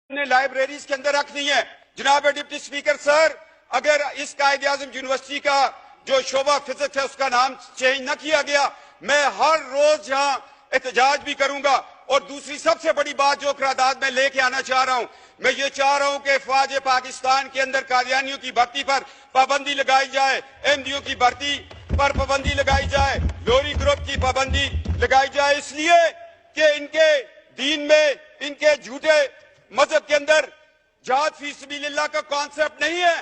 نے لائبریریز کے اندر رکھ دی ہیں۔ جناب ڈپٹی سپیکر سر، اگر اس قائد اعظم یونیورسٹی کا جو شعبہ فزکس ہے اس کا نام چینج نہ کیا گیا، میں ہر روز یہاں احتجاج بھی کروں گا۔ اور دوسری سب سے بڑی بات جو قرارداد میں لے کے آنا چاہ رہا ہوں، میں یہ چاہ رہا ہوں کہ افواج پاکستان کے اندر قادیانیوں کی بھرتی پر پابندی لگائی جائے، احمدیوں کی بھرتی پر پابندی لگائی جائے، لوری گروپ کی پابندی لگائی جائے، اس لیے کہ ان کے دین میں، ان کے جھوٹے مذہب کے اندر جہاد فی سبیل اللہ کا کانسیپٹ نہیں ہے۔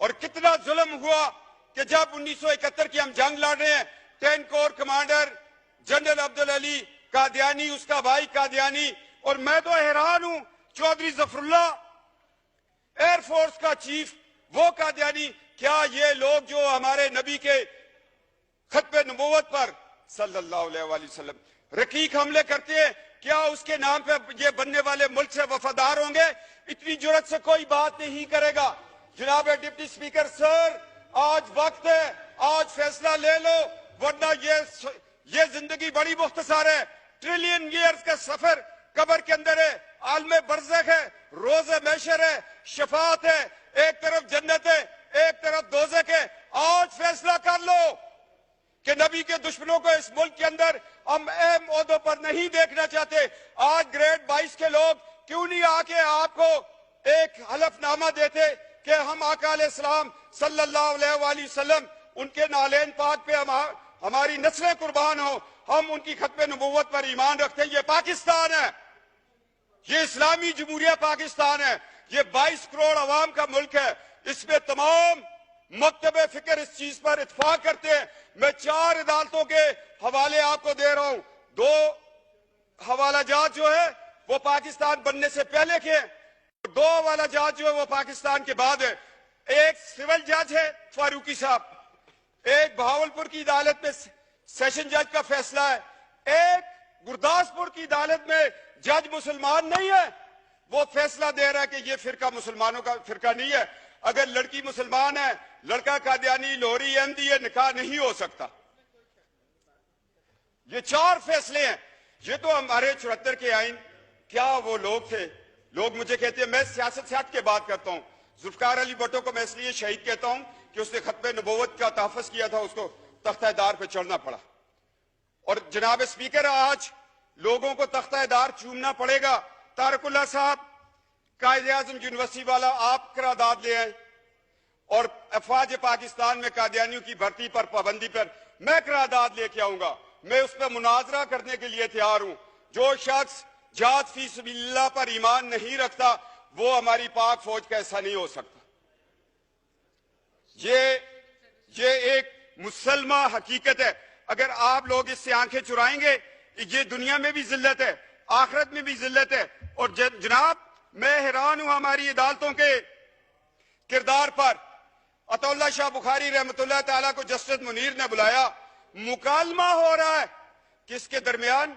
اور کتنا ظلم ہوا کہ جب 1971 کی ہم جنگ لڑ رہے ہیں، 10 corps commander general Abdul Ali Qadiani, اس کا بھائی قادیانی، اور میں تو حیران ہوں، چودھری ظفر اللہ ایئر فورس کا چیف، وہ قادیانی۔ کیا یہ لوگ جو ہمارے نبی کے ختم نبوت پر صلی اللہ علیہ وآلہ وسلم رقیق حملے کرتے ہیں، کیا اس کے نام پہ یہ بننے والے ملک سے وفادار ہوں گے؟ اتنی جرت سے کوئی بات نہیں کرے گا۔ جناب ڈپٹی سپیکر سر، آج وقت ہے، آج فیصلہ لے لو، ورنہ یہ زندگی بڑی مختصر ہے۔ ٹریلین ایئرز کا سفر قبر کے اندر ہے، عالم برزخ ہے، روز محشر ہے، شفاعت ہے، ایک طرف جنت ہے، ایک طرف دوزخ ہے۔ آج فیصلہ کر لو کہ نبی کے دشمنوں کو اس ملک کے اندر ہم اہم عہدوں پر نہیں دیکھنا چاہتے۔ آج گریڈ 22 کے لوگ کیوں نہیں آ کے آپ کو ایک حلف نامہ دیتے کہ ہم آقا علیہ السلام صلی اللہ علیہ وآلہ وسلم، ان کے نالین پاک پہ ہماری نسلیں قربان ہوں، ہم ان کی ختم نبوت پر ایمان رکھتے ہیں۔ یہ پاکستان ہے، یہ اسلامی جمہوریہ پاکستان ہے، یہ 22 کروڑ عوام کا ملک ہے۔ اس میں تمام مکتب فکر اس چیز پر اتفاق کرتے ہیں۔ میں 4 عدالتوں کے حوالے آپ کو دے رہا ہوں۔ 2 حوالہ جات جو ہے وہ پاکستان بننے سے پہلے کے ہیں، 2 حوالہ جات جو ہے وہ پاکستان کے بعد ہے۔ ایک سول جج ہے فاروقی صاحب، ایک بہاولپور کی عدالت میں سیشن جج کا فیصلہ ہے، ایک گرداسپور کی عدالت میں جج مسلمان نہیں ہے، وہ فیصلہ دے رہا ہے کہ یہ فرقہ مسلمانوں کا فرقہ نہیں ہے۔ اگر لڑکی مسلمان ہے، لڑکا قادیانی، لوہری، احمدی، یہ نکاح نہیں ہو سکتا۔ یہ 4 فیصلے ہیں۔ یہ تو ہمارے 74 کے آئین، کیا وہ لوگ تھے؟ لوگ مجھے کہتے ہیں، میں سیاست سے ہٹ کے بات کرتا ہوں، ذوالفقار علی بھٹو کو میں اس لیے شہید کہتا ہوں کہ اس نے ختم نبوت کا تحفظ کیا تھا، اس کو تختہ دار پہ چڑھنا پڑا۔ اور جناب اسپیکر، آج لوگوں کو تختہ دار چومنا پڑے گا۔ طارق اللہ صاحب، قائد اعظم یونیورسٹی والا، آپ قرارداد لے آئیں، اور افواج پاکستان میں قادیانیوں کی بھرتی پر پابندی پر میں قرارداد لے کے آؤں گا۔ میں اس پہ مناظرہ کرنے کے لیے تیار ہوں۔ جو شخص جہاد فی سبیل اللہ پر ایمان نہیں رکھتا، وہ ہماری پاک فوج کا ایسا نہیں ہو سکتا۔ یہ ایک مسلمہ حقیقت ہے۔ اگر آپ لوگ اس سے آنکھیں چرائیں گے، یہ دنیا میں بھی ذلت ہے، آخرت میں بھی ذلت ہے۔ اور جناب، میں حیران ہوں ہماری عدالتوں کے کردار پر۔ عطا اللہ شاہ بخاری رحمۃ اللہ تعالیٰ کو جسٹس منیر نے بلایا، مکالمہ ہو رہا ہے کس کے درمیان؟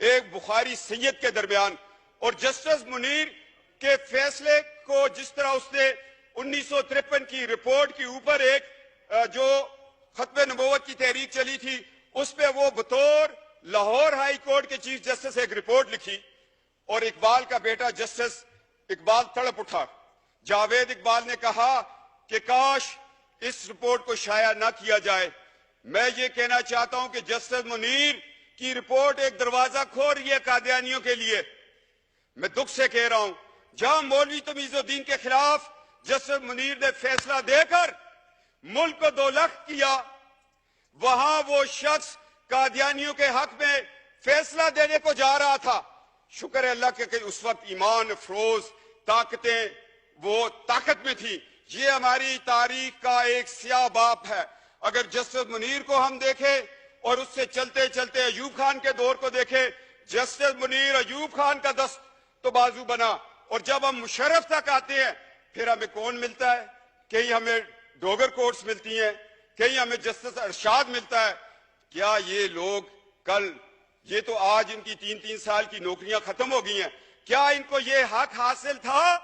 ایک بخاری سید کے درمیان۔ اور جسٹس منیر کے فیصلے کو جس طرح اس نے 1953 کی رپورٹ کے اوپر ایک جو ختم نبوت کی تحریک چلی تھی، اس پہ وہ بطور لاہور ہائی کورٹ کے چیف جسٹس ایک رپورٹ لکھی، اور اقبال کا بیٹا جسٹس اقبال تڑپ اٹھا۔ جاوید اقبال نے کہا کہ کاش اس رپورٹ کو شائع نہ کیا جائے۔ میں یہ کہنا چاہتا ہوں کہ جسٹس منیر کی رپورٹ ایک دروازہ کھول رہی ہے قادیانیوں کے لیے۔ میں دکھ سے کہہ رہا ہوں، جہاں مولوی تمیز الدین کے خلاف جسٹس منیر نے فیصلہ دے کر ملک کو 2 لخت کیا، وہاں وہ شخص قادیانیوں کے حق میں فیصلہ دینے کو جا رہا تھا۔ شکر ہے اللہ کہ اس وقت ایمان افروز طاقتیں وہ طاقت میں تھی۔ یہ ہماری تاریخ کا ایک سیاہ باب ہے۔ اگر جسٹس منیر کو ہم دیکھیں اور اس سے چلتے چلتے ایوب خان کے دور کو دیکھیں، جسٹس منیر ایوب خان کا دست تو بازو بنا، اور جب ہم مشرف تک آتے ہیں پھر ہمیں کون ملتا ہے؟ کہیں ہمیں ڈوگر کورٹس ملتی ہیں، کہیں ہمیں جسٹس ارشاد ملتا ہے۔ کیا یہ لوگ کل، یہ تو آج ان کی 3 سال کی نوکریاں ختم ہو گئی ہیں، کیا ان کو یہ حق حاصل تھا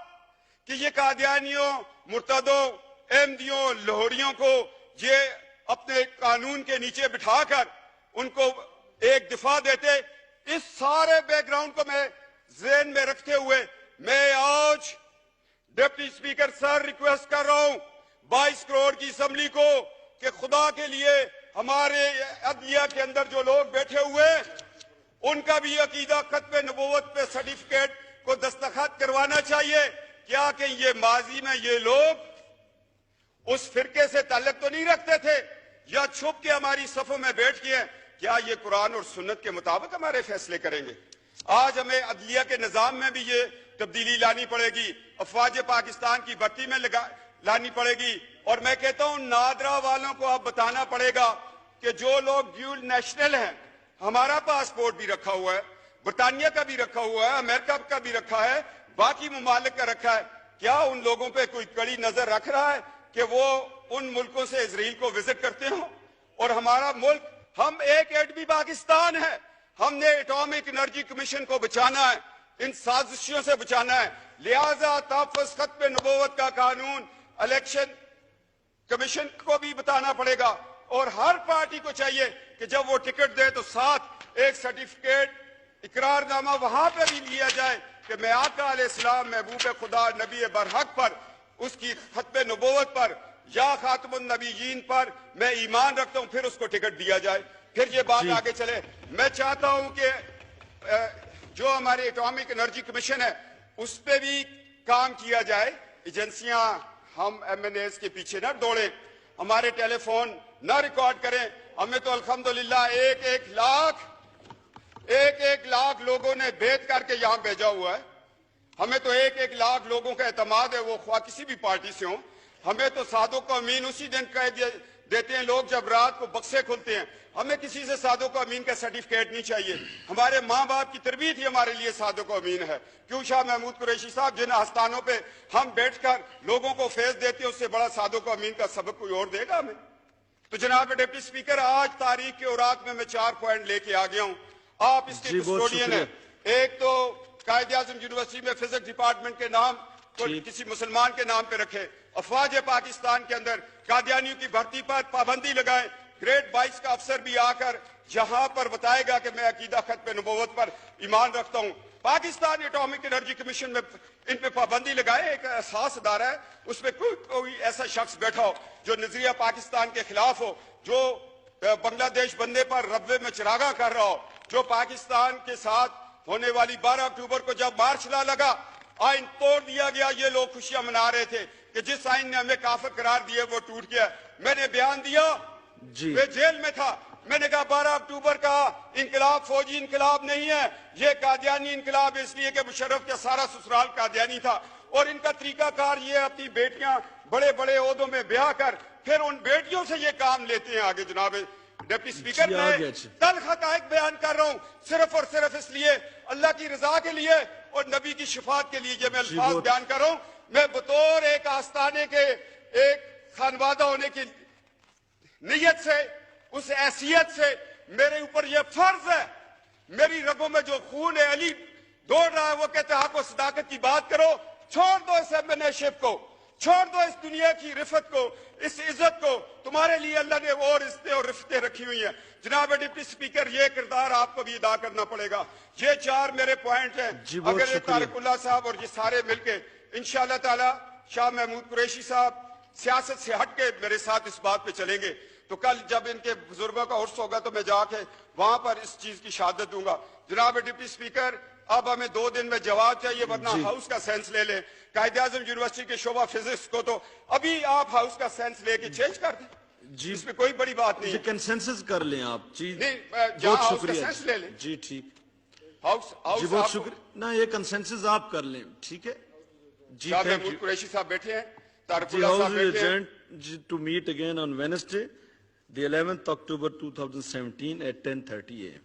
کہ یہ قادیانیوں، مرتدوں، احمدیوں، لاہوریوں کو یہ اپنے قانون کے نیچے بٹھا کر ان کو ایک دفاع دیتے؟ اس سارے بیک گراؤنڈ کو میں ذہن میں رکھتے ہوئے मैं आज डिप्टी स्पीकर सर रिक्वेस्ट कर रहा हूं 22 करोड़ की असेंबली को कि खुदा के लिए हमारे अदलिया के अंदर जो लोग बैठे हुए उनका भी अकीदा खत्म नबूवत पे सर्टिफिकेट को दस्तखत करवाना चाहिए। क्या कि ये माजी में ये लोग उस फिरके से ताल्लुक तो नहीं रखते थे या छुप के हमारी सफों में बैठ के हैं? क्या ये कुरान और सुन्नत के मुताबिक हमारे फैसले करेंगे? आज हमें अदलिया के निजाम में भी ये तब्दीली लानी पड़ेगी, अफवाज पाकिस्तान की भर्ती में लानी पड़ेगी। और मैं कहता हूं नादरा वालों को अब बताना पड़ेगा कि जो लोग ड्यूल नेशनल हैं, हमारा पासपोर्ट भी रखा हुआ है, बरतानिया का भी रखा हुआ है, अमेरिका का भी रखा है, बाकी ममालिक का रखा है, क्या उन लोगों पे कोई कड़ी नजर रख रहा है कि वो उन मुल्कों से इजराइल को विजिट करते हो? और हमारा मुल्क, हम एक एटमी पाकिस्तान है, हमने एटॉमिक एनर्जी कमीशन को बचाना है, इन साजिशों से बचाना है। लिहाजा तहफ़्फ़ुज़ खत्म नबूवत का कानून इलेक्शन कमीशन को भी बताना पड़ेगा और हर पार्टी को चाहिए कि जब वो टिकट दे तो साथ एक सर्टिफिकेट इकरारनामा वहां पर भी लिया जाए कि मैं आका अलैहिस्सलाम महबूब खुदा नबी बरहक पर, उसकी खत्म नबूवत पर या खातमुन नबीयीन पर मैं ईमान रखता हूं, फिर उसको टिकट दिया जाए, फिर ये बात आगे चले। मैं चाहता हूं कि जो हमारे एटॉमिक एनर्जी कमीशन है उस पर भी काम किया जाए। एजेंसियां, हम MNAs के पीछे ना दौड़े, हमारे टेलीफोन ना रिकॉर्ड करें। हमें तो अल्हम्दुलिल्लाह एक लाख लोगों ने भेद करके यहां भेजा हुआ है। हमें तो एक लाख लोगों का एतमाद है, वो ख्वाह किसी भी पार्टी से हो। हमें तो सादों को अमीन उसी दिन कह देते हैं लोग जब रात को बक्से खुलते हैं। हमें किसी से सादों को अमीन का सर्टिफिकेट नहीं चाहिए। हमारे माँ बाप की तरबियत ही हमारे लिए सादों को अमीन है। क्यों शाह महमूद कुरैशी साहब, जिन आस्थानों पे हम बैठकर लोगों को फैज देते हैं, उससे बड़ा सादों को अमीन का सबक कोई और देगा हमें? तो जनाब डिप्टी स्पीकर, आज तारीख के औराक में मैं 4 पॉइंट लेके आ गया हूं। आप इसके कस्टोडियन है। एक तो कायदे आज़म यूनिवर्सिटी में फिजिक्स डिपार्टमेंट के नाम को किसी मुसलमान के नाम पे रखे, अफवाज पाकिस्तान के अंदर कादियानियों की भर्ती पर पाबंदी लगाए। ग्रेड 22 का अफसर भी आकर जहां पर बताएगा कि मैं अकीदा खत्म नबूवत पर ईमान रखता हूं। पाकिस्तान एटॉमिक एनर्जी कमीशन में इन पे पाबंदी लगाए, एक एहसास अदारा है, उसमें कोई ऐसा शख्स बैठा हो जो नजरिया पाकिस्तान के खिलाफ हो, जो बांग्लादेश बनने पर रब्बे में चिरागा कर रहा हो, जो पाकिस्तान के साथ होने वाली 12 अक्टूबर को जब मार्च ला लगा, आइन तोड़ दिया गया, ये लोग खुशियां मना रहे थे कि जिस आइन ने हमें काफिर करार दिए वो टूट गया। मैंने बयान दिया, वे जेल में था, मैंने कहा 12 अक्टूबर का इंकलाब फौजी इंकलाब नहीं है, ये कादियानी इंकलाब, इसलिए कि मुशर्रफ का सारा ससुराल कादियानी था। और इनका तरीकाकार ये अपनी बेटियां बड़े बड़े ओहदों में ब्याह कर फिर उन बेटियों से ये काम लेते हैं आगे। जनाब डिप्टी स्पीकर, मैं तल्ख हक़ाइक़ बयान कर रहा हूं, सिर्फ और सिर्फ इसलिए, अल्लाह की रजा के लिए और नबी की शिफात के लिए ये मैं अल्फाज बयान कर रहा हूं। मैं बतौर एक आस्थाने के एक खानवादा होने की नीयत से, उस हैसियत से मेरे ऊपर यह फर्ज है, मेरी रगों में जो खून है अली दौड़ रहा है, वो कहते हैं आपको सदाकत की बात करो, छोड़ दो इस एमएनएशिप को, छोड़ दो इस दुनिया की रिफत को, इस इज्जत को। तुम्हारे लिए अल्लाह ने और इज्जतें और रिफतें रखी हुई हैं। जनाब डिप्टी स्पीकर, ये किरदार आपको भी अदा करना पड़ेगा। ये 4 मेरे पॉइंट हैं। अगर ये तारिकुल्लाह साहब और ये सारे मिलके इंशाअल्लाह ताला शाह महमूद कुरैशी साहब सियासत से हट के मेरे साथ इस बात पे चलेंगे, तो कल जब इनके बुजुर्गों का उर्स होगा तो मैं जाके वहां पर इस चीज की शहादत दूंगा। जनाब डिप्टी स्पीकर, अब हमें 2 दिन में जवाब चाहिए, वरना हाउस का सेंस ले लें। कायदे आज़म यूनिवर्सिटी के शोबा फिजिक्स को तो अभी आप हाउस का सेंस लेके चेंज कर दें, इसमें कोई बड़ी बात नहीं है। कंसेंसस कर लें आप जी, नहीं, बहुत शुक्रिया ले लें जी। ठीक, हाउस बहुत शुक्रिया ना, ये कंसेंसस आप कर लें, ठीक है जी। महमूद कुरैशी साहब बैठे हैं, तारिकुल्लाह साहब बैठे हैं। To meet again on Wednesday, the 11th October 2017 at 10:30 a.m.